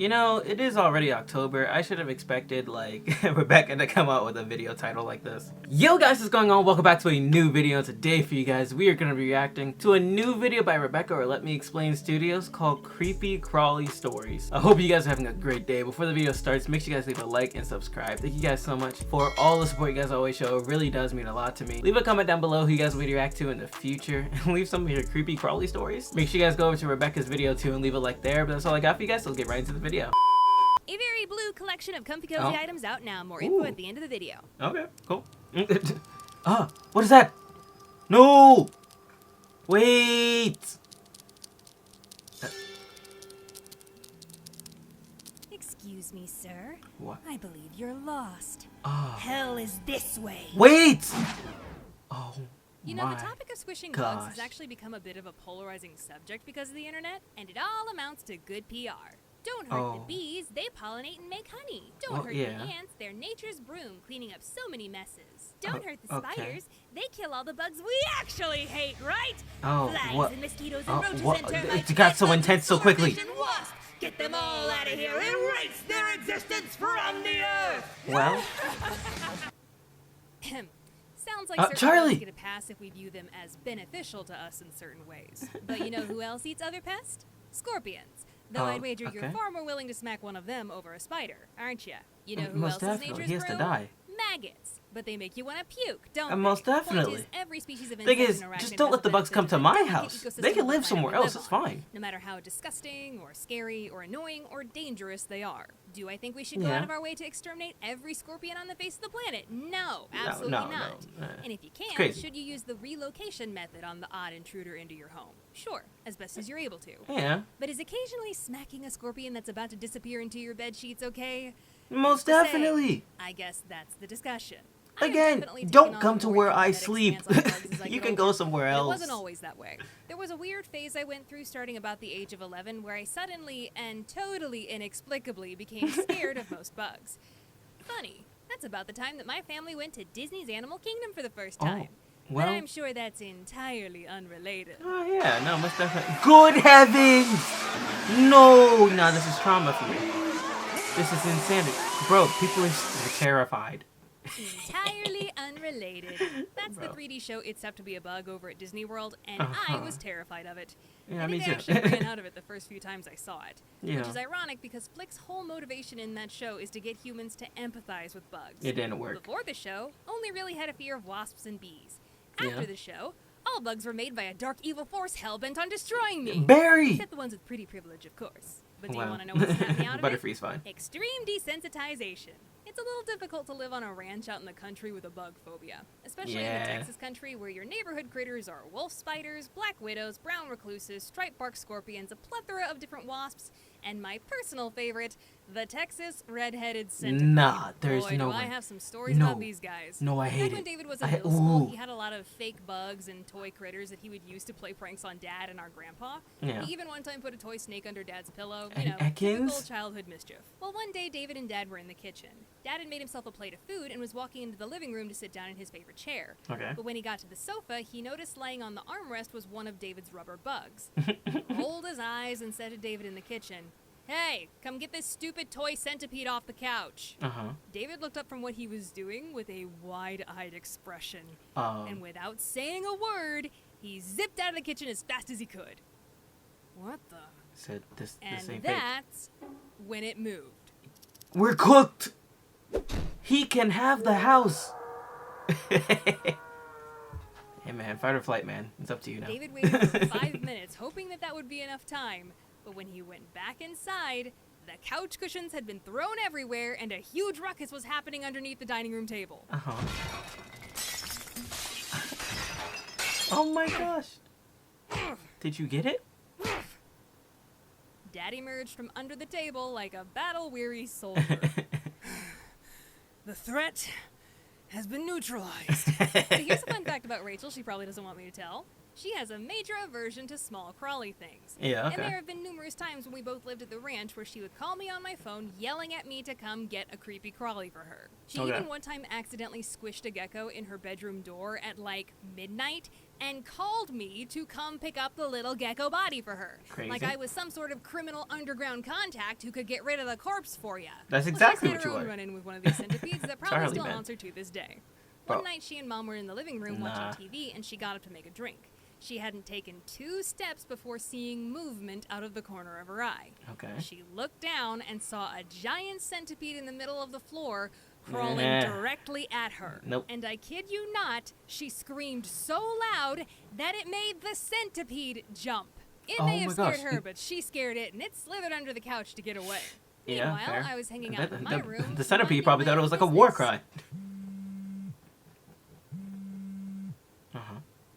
You know, it is already October. I should have expected, like, Rebecca to come out with a video title like this. Yo guys, what's going on? Welcome back to a new video. Today for you guys, we are going to be reacting to a new video by Rebecca or Let Me Explain Studios called Creepy Crawlies Stories. I hope you guys are having a great day. Before the video starts, make sure you guys leave a like and subscribe. Thank you guys so much for all the support you guys always show. It really does mean a lot to me. Leave a comment down below who you guys want me to react to in the future and leave some of your creepy crawly stories. Make sure you guys go over to Rebecca's video too and leave a like there. But that's all I got for you guys, so let's get right into the video. A very blue collection of comfy cozy items out now. More info at the end of the video. Okay, cool. What is that? No! Wait! Excuse me, sir. What? I believe you're lost. Oh. Hell is this way. Wait! Oh, you know, the topic of squishing gosh. bugs has actually become a bit of a polarizing subject because of the internet, and it all amounts to good PR. Don't hurt the bees, they pollinate and make honey. Don't hurt the ants, they're nature's broom, cleaning up so many messes. Don't hurt the spiders, they kill all the bugs we actually hate, right? Flies and mosquitoes and roaches and termites. It got so intense so quickly. Wasps. Get them all out of here, erase their existence from the earth! Well? Sounds like certain Charlie! bugs get a pass if we view them as beneficial to us in certain ways. But you know who else eats other pests? Scorpions. Though I'd wager you're far more willing to smack one of them over a spider, aren't you? You know who else is nature's he has to die. Maggots. But they make you want to puke, don't they? Most definitely. Point is, every species of Thing is, insect just don't let the bugs come to my house. They can live somewhere else, it's fine. No matter how disgusting, or scary, or annoying, or dangerous they are. Do I think we should go out of our way to exterminate every scorpion on the face of the planet? No, absolutely not. And if you can, should you use the relocation method on the odd intruder into your home? Sure, as best as you're able to. Yeah. But is occasionally smacking a scorpion that's about to disappear into your bed sheets okay? Most definitely. I guess that's the discussion. Again, don't come to where I sleep. You can go somewhere else. It wasn't always that way. There was a weird phase I went through starting about the age of 11 where I suddenly and totally inexplicably became scared of most bugs. Funny, that's about the time that my family went to Disney's Animal Kingdom for the first time. Well, but I'm sure that's entirely unrelated. Oh yeah, no, most definitely. Good heavens! No, this is trauma for me. This is insanity. Bro, people are terrified. Entirely unrelated. That's the 3D show It's Up to Be a Bug over at Disney World, and I was terrified of it. Yeah, I think me too. I actually ran out of it the first few times I saw it. Yeah. Which is ironic because Flick's whole motivation in that show is to get humans to empathize with bugs. It didn't work. Before the show, only really had a fear of wasps and bees. After the show, all bugs were made by a dark evil force hell-bent on destroying me. Barry! Except the ones with pretty privilege, of course. But do you want to know what's snapped me out of it? Butterfree's fine. Extreme desensitization. It's a little difficult to live on a ranch out in the country with a bug phobia, especially in the Texas country where your neighborhood critters are wolf spiders, black widows, brown recluses, striped bark scorpions, a plethora of different wasps, and my personal favorite, the Texas red-headed centipede. Nah, there's Boy, no do way. I have some stories about these guys. No, I hate Back it. when David was in middle school, he had a lot of fake bugs and toy critters that he would use to play pranks on Dad and our grandpa. Yeah. He even one time put a toy snake under Dad's pillow. Typical Childhood mischief. Well, one day David and Dad were in the kitchen. Dad had made himself a plate of food and was walking into the living room to sit down in his favorite chair. But when he got to the sofa, he noticed laying on the armrest was one of David's rubber bugs. Rolled his eyes and said to David in the kitchen, "Hey, come get this stupid toy centipede off the couch." David looked up from what he was doing with a wide-eyed expression. And without saying a word, he zipped out of the kitchen as fast as he could. What the? Said this and that's when it moved. We're cooked! He can have the house! Hey man, fight or flight, man. It's up to you now. David waited for 5 minutes, hoping that would be enough time. But when he went back inside, the couch cushions had been thrown everywhere and a huge ruckus was happening underneath the dining room table. Oh my gosh. Did you get it? Dad emerged from under the table like a battle-weary soldier. The threat has been neutralized. So here's a fun fact about Rachel she probably doesn't want me to tell. She has a major aversion to small crawly things. Yeah, okay. And there have been numerous times when we both lived at the ranch where she would call me on my phone yelling at me to come get a creepy crawly for her. She even one time accidentally squished a gecko in her bedroom door at like midnight and called me to come pick up the little gecko body for her. Crazy. Like I was some sort of criminal underground contact who could get rid of the corpse for you. That's exactly what she's you had her own are. run-in with one of these centipedes that probably Charlie, still man. haunts her to this day. Bro. One night she and Mom were in the living room watching TV and she got up to make a drink. She hadn't taken 2 steps before seeing movement out of the corner of her eye. Okay. She looked down and saw a giant centipede in the middle of the floor crawling directly at her. Nope. And I kid you not, she screamed so loud that it made the centipede jump. It may have scared her, but she scared it, and it slithered under the couch to get away. Yeah, Meanwhile, fair. I was hanging out in my room. The centipede probably thought it was like a war cry.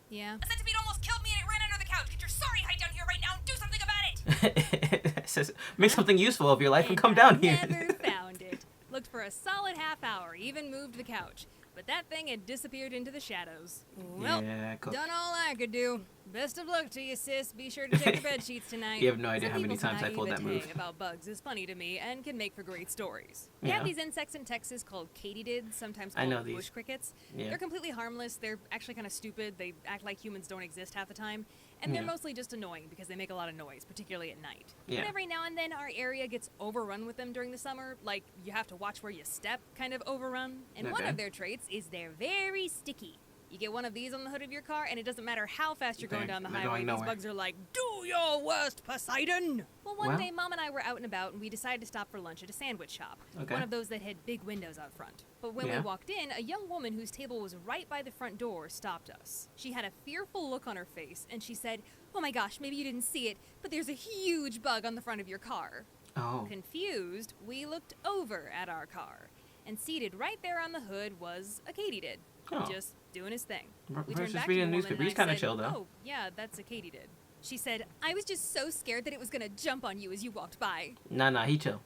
Yeah. A centipede almost killed me and it ran under the couch. Get your sorry hide down here right now and do something about it! It says, make something useful of your life and come down here. Never found it. Looked for a solid half hour, even moved the couch. But that thing had disappeared into the shadows. Well, yeah, cool. Done all I could do. Best of luck to you, sis. Be sure to check your bed sheets tonight. You have no idea Some how many people's times I pulled that move. about bugs is funny to me and can make for great stories. We Yeah. have these insects in Texas called Katy Dids, sometimes I know called these. bush crickets. Yeah. They're completely harmless. They're actually kind of stupid. They act like humans don't exist half the time. And they're Yeah. mostly just annoying because they make a lot of noise, particularly at night. Yeah. But every now and then our area gets overrun with them during the summer. Like, you have to watch where you step kind of overrun. And one Okay. of their traits is they're very sticky. You get one of these on the hood of your car, and it doesn't matter how fast you're going down the They're highway, going these nowhere. bugs are like, do your worst, Poseidon! Well, one Well. day, Mom and I were out and about, and we decided to stop for lunch at a sandwich shop. Okay. One of those that had big windows out front. But when we walked in, a young woman whose table was right by the front door stopped us. She had a fearful look on her face, and she said, "Oh my gosh, maybe you didn't see it, but there's a huge bug on the front of your car." Oh. Confused, we looked over at our car, and seated right there on the hood was a katydid, just doing his thing. We turned back to the reading a woman newspaper. and He's I kind of said, chill though. "Oh, yeah, that's a katydid." She said, "I was just so scared that it was gonna jump on you as you walked by." Nah, he chill.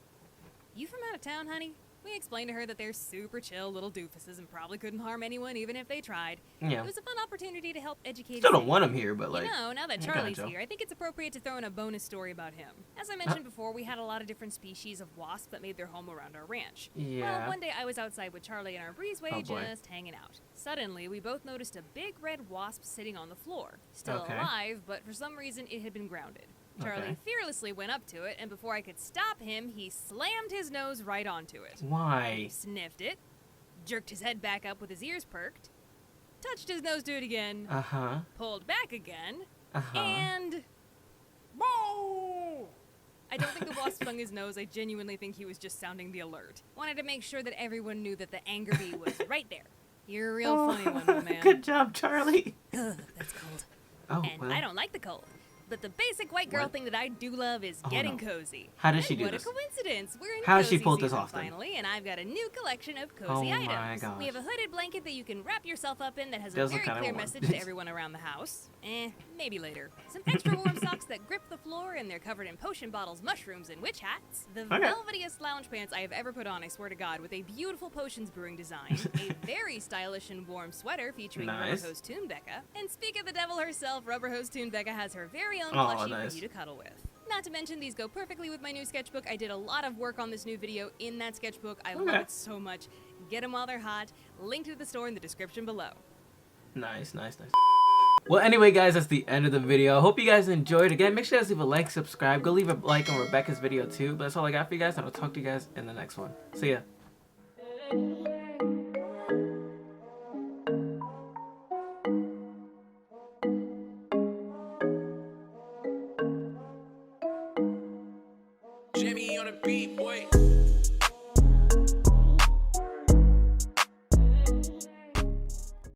"You from out of town, honey?" We explained to her that they're super chill little doofuses and probably couldn't harm anyone even if they tried. Yeah. It was a fun opportunity to help educate Still us. don't want him here, but like. You know, now that kinda Charlie's chill. here, I think it's appropriate to throw in a bonus story about him. As I mentioned before, we had a lot of different species of wasps that made their home around our ranch. Yeah. Well, one day I was outside with Charlie in our breezeway Oh, boy. just hanging out. Suddenly, we both noticed a big red wasp sitting on the floor. Still Okay. alive, but for some reason it had been grounded. Charlie Okay. fearlessly went up to it, and before I could stop him, he slammed his nose right onto it. Why? Sniffed it, jerked his head back up with his ears perked, touched his nose to it again, Uh-huh. pulled back again, Uh-huh. and... Bow! I don't think the wasp stung his nose. I genuinely think he was just sounding the alert. Wanted to make sure that everyone knew that the anger bee was right there. You're a real funny one, my man. Good job, Charlie. Ugh, that's cold. Oh, And well. I don't like the cold. But the basic white girl What? thing that I do love is Oh, getting no. cozy. How does she And do what this? a coincidence! We're in How does she cozy pull this season off, then? finally, and I've got a new collection of cozy Oh items. my gosh. We have a hooded blanket that you can wrap yourself up in that has Does a look very kinda clear warm. message to everyone around the house. Maybe later. Some extra warm socks that grip the floor, and they're covered in potion bottles, mushrooms, and witch hats. The velvetiest lounge pants I have ever put on, I swear to God, with a beautiful potions brewing design. A very stylish and warm sweater featuring Nice. Rubber Hose Toon Becca. And speak of the devil herself, Rubber Hose Toon Becca has her very own Oh, plushie nice. for you to cuddle with. Not to mention, these go perfectly with my new sketchbook. I did a lot of work on this new video in that sketchbook. I love it so much. Get them while they're hot. Link to the store in the description below. Nice. Well, anyway, guys, that's the end of the video. Hope you guys enjoyed. Again, make sure you guys leave a like, subscribe. Go leave a like on Rebecca's video, too. But that's all I got for you guys, and I'll talk to you guys in the next one. See ya. Jimmy on a beat, boy.